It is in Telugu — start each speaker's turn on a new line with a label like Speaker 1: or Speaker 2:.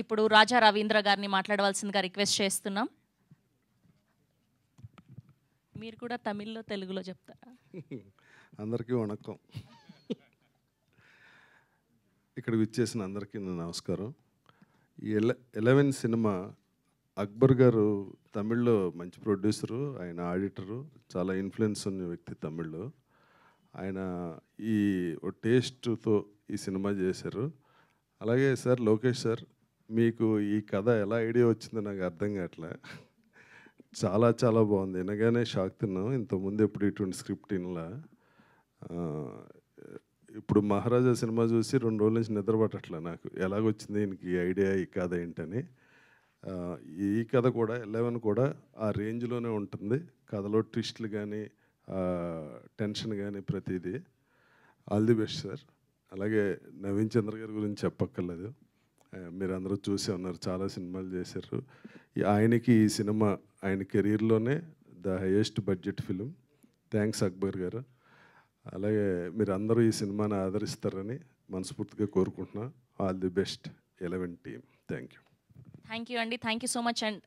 Speaker 1: ఇప్పుడు రాజా రవీంద్ర గారిని మాట్లాడవలసిందిగా రిక్వెస్ట్ చేస్తున్నాం. మీరు కూడా తమిళ్లో తెలుగులో చెప్తారా?
Speaker 2: అందరికీ వణక్కం. ఇక్కడికి విచ్చేసిన అందరికీ నా నమస్కారం. ఈ 11 సినిమా అక్బర్ గారు తమిళ్లో మంచి ప్రొడ్యూసరు, ఆయన ఆడిటరు, చాలా ఇన్ఫ్లుయెన్స్ ఉన్న వ్యక్తి తమిళ్లో. ఆయన ఈ టేస్ట్తో ఈ సినిమా చేశారు. అలాగే సార్ లోకేష్ సార్, మీకు ఈ కథ ఎలా ఐడియా వచ్చిందో నాకు అర్థం కావట్లే. చాలా చాలా బాగుంది. వినగానే షాక్ తిన్నాం. ఇంతకుముందు ఎప్పుడు ఇటువంటి స్క్రిప్ట్ వినలా. ఇప్పుడు మహారాజా సినిమా చూసి 2 రోజుల నుంచి నిద్ర పట్టట్లే నాకు. ఎలాగొచ్చింది ఈయనకి ఈ ఐడియా, ఈ కథ ఏంటని. ఈ కథ కూడా 11 కూడా ఆ రేంజ్లోనే ఉంటుంది. కథలో ట్విస్ట్లు కానీ, టెన్షన్ కానీ ప్రతిదీ. All the best sir. అలాగే నవీన్ చంద్ర గారి గురించి చెప్పక్కర్లేదు. మీరు అందరూ చూసే ఉన్నారు, చాలా సినిమాలు చేశారు. ఆయనకి ఈ సినిమా ఆయన కెరీర్లోనే the highest budget film. Thanks Akbar garu. అలాగే మీరు అందరూ ఈ సినిమాని ఆదరిస్తారని మనస్ఫూర్తిగా కోరుకుంటున్నా. All the best 11 team. Thank you.
Speaker 1: Thank you అండి. Thank you so much. And